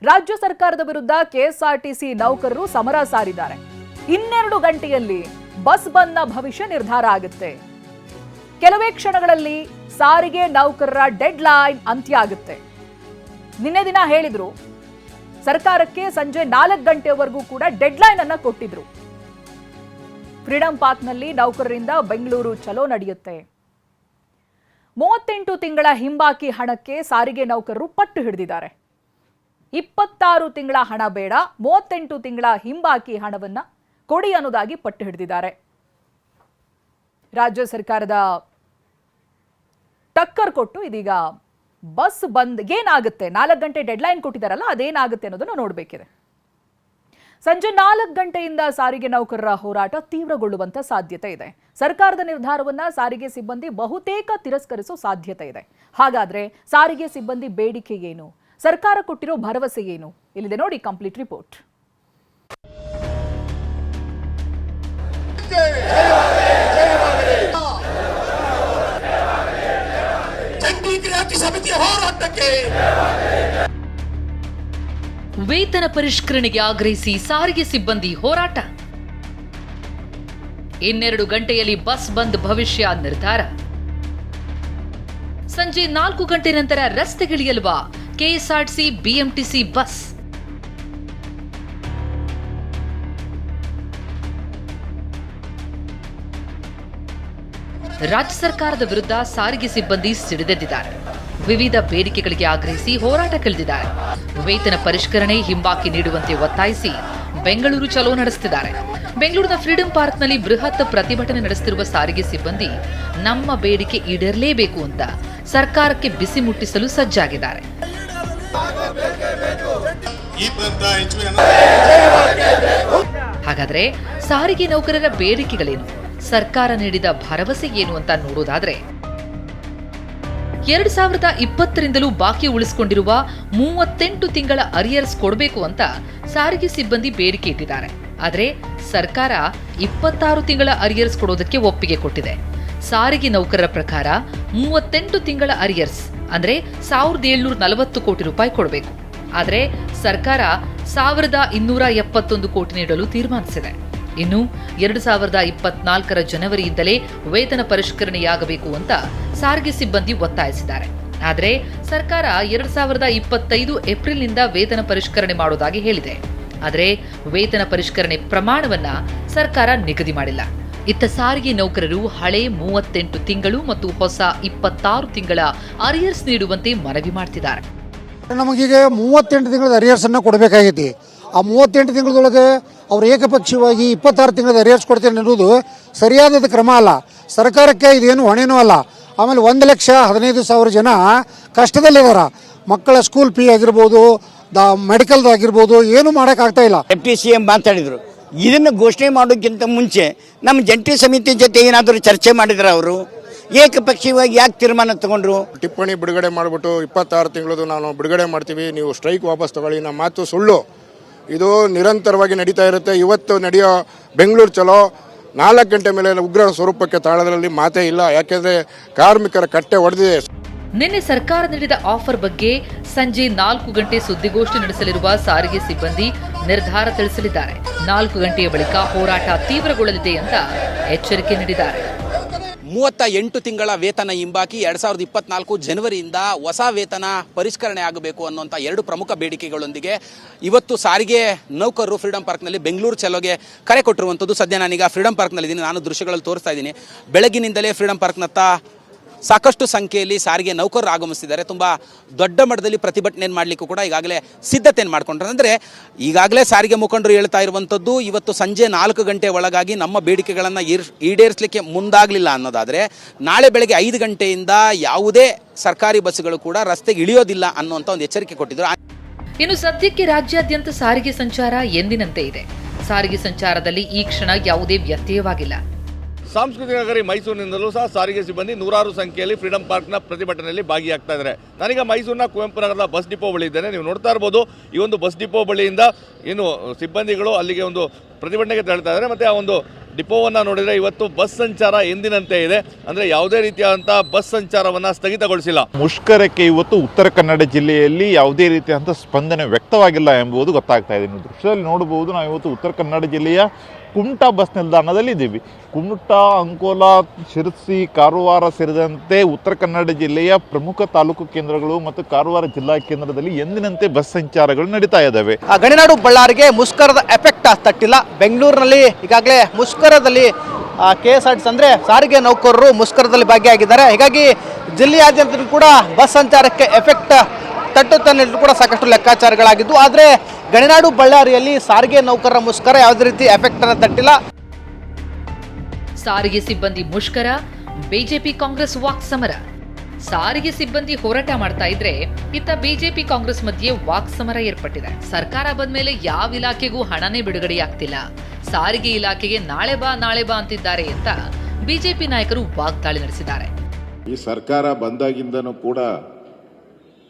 ರಾಜ್ಯ ಸರ್ಕಾರದ ವಿರುದ್ಧ ಕೆಎಸ್ಆರ್ಟಿಸಿ ನೌಕರರು ಸಮರ ಸಾರಿದ್ದಾರೆ. 12 ಗಂಟೆಯಲ್ಲಿ ಬಸ್ ಬಂದ್ನ ಭವಿಷ್ಯ ನಿರ್ಧಾರ ಆಗುತ್ತೆ. ಕೆಲವೇ ಕ್ಷಣಗಳಲ್ಲಿ ಸಾರಿಗೆ ನೌಕರರ ಡೆಡ್ ಲೈನ್ ಅಂತ್ಯ ಆಗುತ್ತೆ. ನಿನ್ನೆ ದಿನ ಹೇಳಿದ್ರು ಸರ್ಕಾರಕ್ಕೆ ಸಂಜೆ 4 ಗಂಟೆವರೆಗೂ ಕೂಡ ಡೆಡ್ ಲೈನ್ ಅನ್ನ ಕೊಟ್ಟಿದ್ರು. ಫ್ರೀಡಂ ಪಾರ್ಕ್ನಲ್ಲಿ ನೌಕರರಿಂದ ಬೆಂಗಳೂರು ಚಲೋ ನಡೆಯುತ್ತೆ. 38 ತಿಂಗಳ ಹಿಂಬಾಕಿ ಹಣಕ್ಕೆ ಸಾರಿಗೆ ನೌಕರರು ಪಟ್ಟು ಹಿಡಿದಿದ್ದಾರೆ. 26 ತಿಂಗಳ ಹಣ ಬೇಡ, 38 ತಿಂಗಳ ಹಿಂಬಾಕಿ ಹಣವನ್ನ ಕೊಡಿ ಅನ್ನೋದಾಗಿ ಪಟ್ಟು ಹಿಡಿದಿದ್ದಾರೆ. ರಾಜ್ಯ ಸರ್ಕಾರದ ಟಕ್ಕರ್ ಕೊಟ್ಟು ಇದೀಗ ಬಸ್ ಬಂದ್ ಏನಾಗುತ್ತೆ, 4 ಗಂಟೆ ಡೆಡ್ ಲೈನ್ ಕೊಟ್ಟಿದ್ದಾರಲ್ಲ, ಅದೇನಾಗುತ್ತೆ ಅನ್ನೋದನ್ನು ನೋಡಬೇಕಿದೆ. ಸಂಜೆ 4 ಗಂಟೆಯಿಂದ ಸಾರಿಗೆ ನೌಕರರ ಹೋರಾಟ ತೀವ್ರಗೊಳ್ಳುವಂತ ಸಾಧ್ಯತೆ ಇದೆ. ಸರ್ಕಾರದ ನಿರ್ಧಾರವನ್ನ ಸಾರಿಗೆ ಸಿಬ್ಬಂದಿ ಬಹುತೇಕ ತಿರಸ್ಕರಿಸೋ ಸಾಧ್ಯತೆ ಇದೆ. ಹಾಗಾದ್ರೆ ಸಾರಿಗೆ ಸಿಬ್ಬಂದಿ ಬೇಡಿಕೆ ಏನು, ಸರ್ಕಾರ ಕೊಟ್ಟಿರೋ ಭರವಸೆ ಏನು? ಇಲ್ಲಿದೆ ನೋಡಿ ಕಂಪ್ಲೀಟ್ ರಿಪೋರ್ಟ್. ವೇತನ ಪರಿಷ್ಕರಣೆಗೆ ಆಗ್ರಹಿಸಿ ಸಾರಿಗೆ ಸಿಬ್ಬಂದಿ ಹೋರಾಟ. 12 ಗಂಟೆಯಲ್ಲಿ ಬಸ್ ಬಂದ್ ಭವಿಷ್ಯ ನಿರ್ಧಾರ. ಸಂಜೆ 4 ಗಂಟೆ ನಂತರ ರಸ್ತೆಗಿಳಿಯಲ್ವ ಕೆಎಸ್ಆರ್ಟಿಸಿ ಬಿಎಂಟಿಸಿ ಬಸ್. ರಾಜ್ಯ ಸರ್ಕಾರದ ವಿರುದ್ಧ ಸಾರಿಗೆ ಸಿಬ್ಬಂದಿ ಸಿಡಿದೆದ್ದಿದ್ದಾರೆ. ವಿವಿಧ ಬೇಡಿಕೆಗಳಿಗೆ ಆಗ್ರಹಿಸಿ ಹೋರಾಟಕ್ಕಿಳಿದಿದ್ದಾರೆ. ವೇತನ ಪರಿಷ್ಕರಣೆ, ಹಿಂಬಾಕಿ ನೀಡುವಂತೆ ಒತ್ತಾಯಿಸಿ ಬೆಂಗಳೂರು ಚಲೋ ನಡೆಸುತ್ತಿದ್ದಾರೆ. ಬೆಂಗಳೂರಿನ ಫ್ರೀಡಂ ಪಾರ್ಕ್ನಲ್ಲಿ ಬೃಹತ್ ಪ್ರತಿಭಟನೆ ನಡೆಸುತ್ತಿರುವ ಸಾರಿಗೆ ಸಿಬ್ಬಂದಿ ನಮ್ಮ ಬೇಡಿಕೆ ಈಡೇರಲೇಬೇಕು ಅಂತ ಸರ್ಕಾರಕ್ಕೆ ಬಿಸಿ ಮುಟ್ಟಿಸಲು ಸಜ್ಜಾಗಿದ್ದಾರೆ. ಹಾಗಾದ್ರೆ ಸಾರಿಗೆ ನೌಕರರ ಬೇಡಿಕೆಗಳೇನು, ಸರ್ಕಾರ ನೀಡಿದ ಭರವಸೆ ಏನು ಅಂತ ನೋಡೋದಾದ್ರೆ, 2020ರಿಂದಲೂ ಬಾಕಿ ಉಳಿಸಿಕೊಂಡಿರುವ 38 ತಿಂಗಳ ಅರಿಯರ್ಸ್ ಕೊಡಬೇಕು ಅಂತ ಸಾರಿಗೆ ಸಿಬ್ಬಂದಿ ಬೇಡಿಕೆ ಇಟ್ಟಿದ್ದಾರೆ. ಆದರೆ ಸರ್ಕಾರ 26 ತಿಂಗಳ ಅರಿಯರ್ಸ್ ಕೊಡೋದಕ್ಕೆ ಒಪ್ಪಿಗೆ ಕೊಟ್ಟಿದೆ. ಸಾರಿಗೆ ನೌಕರರ ಪ್ರಕಾರ 38 ತಿಂಗಳ ಅರಿಯರ್ಸ್ ಅಂದ್ರೆ 1740 ಕೋಟಿ ರೂಪಾಯಿ ಕೊಡಬೇಕು. ಆದರೆ ಸರ್ಕಾರ 1271 ಕೋಟಿ ನೀಡಲು ತೀರ್ಮಾನಿಸಿದೆ. ಇನ್ನು 2024ರ ಜನವರಿಯಿಂದಲೇ ವೇತನ ಪರಿಷ್ಕರಣೆಯಾಗಬೇಕು ಅಂತ ಸಾರಿಗೆ ಸಿಬ್ಬಂದಿ ಒತ್ತಾಯಿಸಿದ್ದಾರೆ. ಆದರೆ ಸರ್ಕಾರ 2025 ಏಪ್ರಿಲ್ನಿಂದ ವೇತನ ಪರಿಷ್ಕರಣೆ ಮಾಡೋದಾಗಿ ಹೇಳಿದೆ. ಆದರೆ ವೇತನ ಪರಿಷ್ಕರಣೆ ಪ್ರಮಾಣವನ್ನ ಸರ್ಕಾರ ನಿಗದಿ ಮಾಡಿಲ್ಲ. ಇತ್ತ ಸಾರಿಗೆ ನೌಕರರು ಹಳೆ 38 ತಿಂಗಳು ಮತ್ತು ಹೊಸ 26 ತಿಂಗಳ ಅರಿಯರ್ಸ್ ನೀಡುವಂತೆ ಮನವಿ ಮಾಡ್ತಿದ್ದಾರೆ. ನಮಗೀಗ 38 ತಿಂಗಳ ಅರಿಯರ್ಸ್ ಅನ್ನ ಕೊಡಬೇಕಾಗೈತಿ. ಆ 38 ತಿಂಗಳದೊಳಗೆ ಅವ್ರು ಏಕಪಕ್ಷೀಯವಾಗಿ 26 ತಿಂಗಳ ಅರಿಯರ್ಸ್ ಕೊಡ್ತೇನೆ ಅನ್ನೋದು ಸರಿಯಾದ ಕ್ರಮ ಅಲ್ಲ. ಸರ್ಕಾರಕ್ಕೆ ಇದೇನು ಹೊಣೆನೂ ಅಲ್ಲ. ಆಮೇಲೆ 1,15,000 ಜನ ಕಷ್ಟದಲ್ಲಿದಾರ. ಮಕ್ಕಳ ಸ್ಕೂಲ್ ಫೀ ಆಗಿರ್ಬೋದು, ಮೆಡಿಕಲ್ದಾಗಿರ್ಬೋದು, ಏನು ಮಾಡೋಕ್ಕಾಗ್ತಾ ಇಲ್ಲ. ಡೆಪ್ಟಿ CM ಮಾತಾಡಿದ್ರು. ಇದನ್ನು ಘೋಷಣೆ ಮಾಡೋಕ್ಕಿಂತ ಮುಂಚೆ ನಮ್ಮ ಜಂಟಿ ಸಮಿತಿ ಜೊತೆ ಏನಾದರೂ ಚರ್ಚೆ ಮಾಡಿದ್ರ ಅವರು? ಏಕಪಕ್ಷೀಯವಾಗಿ ಯಾಕೆ ತೀರ್ಮಾನ ತಗೊಂಡ್ರು? ಟಿಪ್ಪಣಿ ಬಿಡುಗಡೆ ಮಾಡಿಬಿಟ್ಟು 26 ತಿಂಗಳದು ನಾವು ಬಿಡುಗಡೆ ಮಾಡ್ತೀವಿ, ನೀವು ಸ್ಟ್ರೈಕ್ ವಾಪಸ್ ತಗೊಳ್ಳಿ, ನಮ್ಮ ಮಾತು ಸುಳ್ಳು. ಇದು ನಿರಂತರವಾಗಿ ನಡೀತಾ ಇರುತ್ತೆ. ಇವತ್ತು ನಡೆಯೋ ಬೆಂಗಳೂರು ಚಲೋ 4 ಗಂಟೆ ಮೇಲೆ ಉಗ್ರ ಸ್ವರೂಪಕ್ಕೆ ತಾಳೋದ್ರಲ್ಲಿ ಮಾತೇ ಇಲ್ಲ. ಯಾಕೆಂದ್ರೆ ಕಾರ್ಮಿಕರ ಕಟ್ಟೆ ಒಡೆದಿದೆ. ನಿನ್ನೆ ಸರ್ಕಾರ ನೀಡಿದ ಆಫರ್ ಬಗ್ಗೆ ಸಂಜೆ 4 ಗಂಟೆ ಸುದ್ದಿಗೋಷ್ಠಿ ನಡೆಸಲಿರುವ ಸಾರಿಗೆ ಸಿಬ್ಬಂದಿ ನಿರ್ಧಾರ ತಿಳಿಸಲಿದ್ದಾರೆ. 4 ಗಂಟೆಯ ಬಳಿಕ ಹೋರಾಟ ತೀವ್ರಗೊಳ್ಳಲಿದೆ ಅಂತ ಎಚ್ಚರಿಕೆ ನೀಡಿದ್ದಾರೆ. 38 ತಿಂಗಳ ವೇತನ ಹಿಂಬಾಕಿ, 2024 ಜನವರಿಯಿಂದ ಹೊಸ ವೇತನ ಪರಿಷ್ಕರಣೆ ಆಗಬೇಕು ಅನ್ನುವಂಥ 2 ಪ್ರಮುಖ ಬೇಡಿಕೆಗಳೊಂದಿಗೆ ಇವತ್ತು ಸಾರಿಗೆ ನೌಕರರು ಫ್ರೀಡಂ ಪಾರ್ಕ್ನಲ್ಲಿ ಬೆಂಗಳೂರು ಚಲೋಗೆ ಕರೆ ಕೊಟ್ಟಿರುವಂಥದ್ದು. ಸದ್ಯ ನಾನೀಗ ಫ್ರೀಡಂ ಪಾರ್ಕ್ನಲ್ಲಿದ್ದೀನಿ. ನಾನು ದೃಶ್ಯಗಳಲ್ಲಿ ತೋರಿಸ್ತಾ ಇದ್ದೀನಿ. ಬೆಳಗಿನಿಂದಲೇ ಫ್ರೀಡಂ ಪಾರ್ಕ್ನತ್ತ ಸಾಕಷ್ಟು ಸಂಖ್ಯೆಯಲ್ಲಿ ಸಾರಿಗೆ ನೌಕರರು ಆಗಮಿಸಿದ್ದಾರೆ. ತುಂಬ ದೊಡ್ಡ ಮಟ್ಟದಲ್ಲಿ ಪ್ರತಿಭಟನೆಯನ್ನು ಮಾಡಲಿಕ್ಕೂ ಕೂಡ ಈಗಾಗಲೇ ಸಿದ್ಧತೆಯನ್ನು ಮಾಡಿಕೊಂಡ್ರೆ. ಅಂದರೆ ಈಗಾಗಲೇ ಸಾರಿಗೆ ಮುಖಂಡರು ಹೇಳ್ತಾ ಇರುವಂಥದ್ದು, ಇವತ್ತು ಸಂಜೆ 4 ಗಂಟೆ ಒಳಗಾಗಿ ನಮ್ಮ ಬೇಡಿಕೆಗಳನ್ನು ಈಡೇರಿಸಲಿಕ್ಕೆ ಮುಂದಾಗಲಿಲ್ಲ ಅನ್ನೋದಾದರೆ ನಾಳೆ ಬೆಳಗ್ಗೆ 5 ಗಂಟೆಯಿಂದ ಯಾವುದೇ ಸರ್ಕಾರಿ ಬಸ್ಸುಗಳು ಕೂಡ ರಸ್ತೆಗೆ ಇಳಿಯೋದಿಲ್ಲ ಅನ್ನುವಂಥ ಒಂದು ಎಚ್ಚರಿಕೆ ಕೊಟ್ಟಿದ್ದರು. ಇನ್ನು ಸದ್ಯಕ್ಕೆ ರಾಜ್ಯಾದ್ಯಂತ ಸಾರಿಗೆ ಸಂಚಾರ ಎಂದಿನಂತೆ ಇದೆ. ಸಾರಿಗೆ ಸಂಚಾರದಲ್ಲಿ ಈ ಕ್ಷಣ ಯಾವುದೇ ವ್ಯತ್ಯಯವಾಗಿಲ್ಲ. ಸಾಂಸ್ಕೃತಿಕ ನಗರಿ ಮೈಸೂರಿನಿಂದಲೂ ಸಹ ಸಾರಿಗೆ ಸಿಬ್ಬಂದಿ ನೂರಾರು ಸಂಖ್ಯೆಯಲ್ಲಿ ಫ್ರೀಡಂ ಪಾರ್ಕ್ನ ಪ್ರತಿಭಟನೆಯಲ್ಲಿ ಭಾಗಿಯಾಗ್ತಾ ಇದ್ದಾರೆ. ನಾನೀಗ ಮೈಸೂರಿನ ಕುವೆಂಪು ನಗರದ ಬಸ್ ಡಿಪೋ ಬಳಿ ಇದ್ದೇನೆ. ನೀವು ನೋಡ್ತಾ ಇರ್ಬೋದು, ಈ ಒಂದು ಬಸ್ ಡಿಪೋ ಬಳಿಯಿಂದ ಏನು ಸಿಬ್ಬಂದಿಗಳು ಅಲ್ಲಿಗೆ ಒಂದು ಪ್ರತಿಭಟನೆಗೆ ತೆರಳ್ತಾ ಇದ್ದಾರೆ. ಮತ್ತು ಆ ಒಂದು ಡಿಪೋವನ್ನು ನೋಡಿದರೆ ಇವತ್ತು ಬಸ್ ಸಂಚಾರ ಎಂದಿನಂತೆ ಇದೆ. ಅಂದರೆ ಯಾವುದೇ ರೀತಿಯಾದಂಥ ಬಸ್ ಸಂಚಾರವನ್ನು ಸ್ಥಗಿತಗೊಳಿಸಿಲ್ಲ. ಮುಷ್ಕರಕ್ಕೆ ಇವತ್ತು ಉತ್ತರ ಕನ್ನಡ ಜಿಲ್ಲೆಯಲ್ಲಿ ಯಾವುದೇ ರೀತಿಯಾದಂಥ ಸ್ಪಂದನೆ ವ್ಯಕ್ತವಾಗಿಲ್ಲ ಎಂಬುದು ಗೊತ್ತಾಗ್ತಾ ಇದೆ. ನೀವು ದೃಶ್ಯದಲ್ಲಿ ನೋಡಬಹುದು, ನಾವು ಇವತ್ತು ಉತ್ತರ ಕನ್ನಡ ಜಿಲ್ಲೆಯ ಕುಮಟಾ ಬಸ್ ನಿಲ್ದಾಣದಲ್ಲಿ ಇದ್ದೀವಿ. ಕುಮಟಾ, ಅಂಕೋಲಾ, ಶಿರಸಿ, ಕಾರವಾರ ಸೇರಿದಂತೆ ಉತ್ತರ ಕನ್ನಡ ಜಿಲ್ಲೆಯ ಪ್ರಮುಖ ತಾಲೂಕು ಕೇಂದ್ರಗಳು ಮತ್ತು ಕಾರವಾರ ಜಿಲ್ಲಾ ಕೇಂದ್ರದಲ್ಲಿ ಎಂದಿನಂತೆ ಬಸ್ ಸಂಚಾರಗಳು ನಡೀತಾ ಇದ್ದಾವೆ. ಗಣಿನಾಡು ಬಳ್ಳಾರಿಗೆ ಮುಷ್ಕರದ ಎಫೆಕ್ಟ್ ತಟ್ಟಿಲ್ಲ. ಬೆಂಗಳೂರಿನಲ್ಲಿ ಈಗಾಗಲೇ ಮುಷ್ಕರದಲ್ಲಿ KSRTC ಅಂದರೆ ಸಾರಿಗೆ ನೌಕರರು ಮುಷ್ಕರದಲ್ಲಿ ಭಾಗಿಯಾಗಿದ್ದಾರೆ. ಹೀಗಾಗಿ ಜಿಲ್ಲೆಯಾದ್ಯಂತ ಕೂಡ ಬಸ್ ಸಂಚಾರಕ್ಕೆ ಎಫೆಕ್ಟ್ ತಟ್ಟುತ್ತಾನೆ ಕೂಡ ಸಾಕಷ್ಟು ಲೆಕ್ಕಾಚಾರಗಳಾಗಿದ್ದು, ಆದರೆ ಗಣಿನಾಡು ಬಳ್ಳಾರಿಯಲ್ಲಿ ಸಾರಿಗೆ ನೌಕರರ ಮುಷ್ಕರ ಯಾವುದೇ ರೀತಿ ಎಫೆಕ್ಟ್ ಅನ್ನು ತಟ್ಟಿಲ್ಲ. ಸಾರಿಗೆ ಸಿಬ್ಬಂದಿ ಮುಷ್ಕರ, ಬಿಜೆಪಿ ಕಾಂಗ್ರೆಸ್ ವಾಕ್ ಸಮರ. ಸಾರಿಗೆ ಸಿಬ್ಬಂದಿ ಹೋರಾಟ ಮಾಡ್ತಾ ಇದ್ರೆ ಇತ್ತ ಬಿಜೆಪಿ ಕಾಂಗ್ರೆಸ್ ಮಧ್ಯೆ ವಾಕ್ ಸಮರ ಏರ್ಪಟ್ಟಿದೆ. ಸರ್ಕಾರ ಬಂದ್ಮೇಲೆ ಯಾವ ಇಲಾಖೆಗೂ ಹಣನೇ ಬಿಡುಗಡೆಯಾಗ್ತಿಲ್ಲ, ಸಾರಿಗೆ ಇಲಾಖೆಗೆ ನಾಳೆ ಬಾ ಅಂತಿದ್ದಾರೆ ಅಂತ ಬಿಜೆಪಿ ನಾಯಕರು ವಾಗ್ದಾಳಿ ನಡೆಸಿದ್ದಾರೆ. ಈ ಸರ್ಕಾರ ಬಂದಾಗಿಂದನೂ ಕೂಡ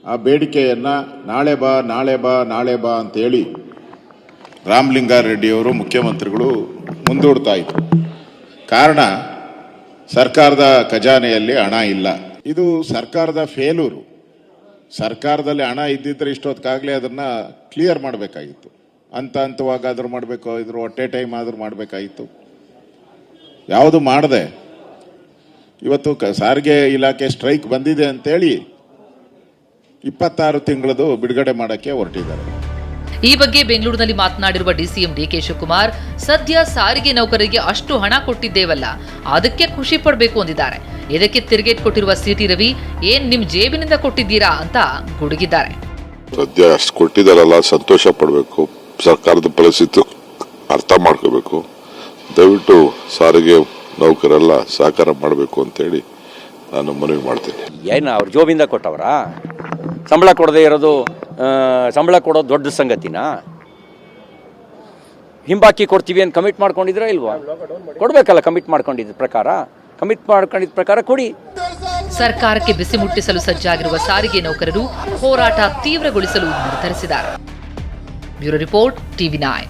ಆ ಬೇಡಿಕೆಯನ್ನು ನಾಳೆ ಬಾ ಅಂತೇಳಿ ರಾಮಲಿಂಗಾರೆಡ್ಡಿಯವರು ಮುಖ್ಯಮಂತ್ರಿಗಳು ಮುಂದೂಡ್ತಾ ಇದ್ರು. ಕಾರಣ ಸರ್ಕಾರದ ಖಜಾನೆಯಲ್ಲಿ ಹಣ ಇಲ್ಲ. ಇದು ಸರ್ಕಾರದ ಫೇಲೂರು. ಸರ್ಕಾರದಲ್ಲಿ ಹಣ ಇದ್ದಿದ್ರೆ ಇಷ್ಟೊತ್ತಿಗಾಗಲೇ ಅದನ್ನು ಕ್ಲಿಯರ್ ಮಾಡಬೇಕಾಗಿತ್ತು. ಹಂತವಾಗಾದರೂ ಮಾಡಬೇಕು, ಇದ್ರ ಒಟ್ಟೆ ಟೈಮ್ ಆದರೂ ಮಾಡಬೇಕಾಗಿತ್ತು. ಯಾವುದು ಮಾಡದೆ ಇವತ್ತು ಸಾರಿಗೆ ಇಲಾಖೆ ಸ್ಟ್ರೈಕ್ ಬಂದಿದೆ ಅಂತೇಳಿ 26 ತಿಂಗಳದು ಬಿಡುಗಡೆ ಮಾಡೋಕ್ಕೆ ಹೊರಟಿದ್ದಾರೆ. ಈ ಬಗ್ಗೆ ಬೆಂಗಳೂರಿನಲ್ಲಿ ಮಾತನಾಡಿರುವ ಡಿಸಿಎಂ ಡಿಕೆ ಶಿವಕುಮಾರ್, ಸದ್ಯ ಸಾರಿಗೆ ನೌಕರರಿಗೆ ಅಷ್ಟು ಹಣ ಕೊಟ್ಟಿದ್ದೇವಲ್ಲ, ಅದಕ್ಕೆ ಖುಷಿ ಪಡಬೇಕು ಅಂದಿದ್ದಾರೆ. ಇದಕ್ಕೆ ತಿರುಗೇಟ್ ಕೊಟ್ಟಿರುವ ಸಿಟಿ ರವಿ, ಏನ್ ನಿಮ್ ಜೇಬಿನಿಂದ ಕೊಟ್ಟಿದ್ದೀರಾ ಅಂತ ಗುಡುಗಿದ್ದಾರೆ. ಸದ್ಯ ಅಷ್ಟು ಕೊಟ್ಟಿದ್ದಾರಲ್ಲ, ಸಂತೋಷ ಪಡಬೇಕು. ಸರ್ಕಾರದ ಪರಿಸ್ಥಿತಿ ಅರ್ಥ ಮಾಡ್ಕೋಬೇಕು. ದಯವಿಟ್ಟು ಸಾರಿಗೆ ನೌಕರೆಲ್ಲ ಸಹಕಾರ ಮಾಡಬೇಕು ಅಂತೇಳಿ ನಾನು ಮನವಿ ಮಾಡ್ತೇನೆ. ಏನು ಅವ್ರ ಜೋಬಿಂದ ಕೊಟ್ಟವರಾ? ಸಂಬಳ ಕೊಡದೇ ಇರೋದು, ಸಂಬಳ ಕೊಡೋದು ದೊಡ್ಡ ಸಂಗತಿನಾ? ಹಿಂಬಾಕಿ ಕೊಡ್ತೀವಿ ಅಂತ ಕಮಿಟ್ ಮಾಡ್ಕೊಂಡಿದ್ರೆ ಇಲ್ವಾ? ಕೊಡಬೇಕಲ್ಲ. ಕಮಿಟ್ ಮಾಡ್ಕೊಂಡಿದ್ದ ಪ್ರಕಾರ ಕೊಡಿ. ಸರ್ಕಾರಕ್ಕೆ ಬಿಸಿ ಮುಟ್ಟಿಸಲು ಸಜ್ಜಾಗಿರುವ ಸಾರಿಗೆ ನೌಕರರು ಹೋರಾಟ ತೀವ್ರಗೊಳಿಸಲು ನಿರ್ಧರಿಸಿದ್ದಾರೆ. Bureau report, TV9.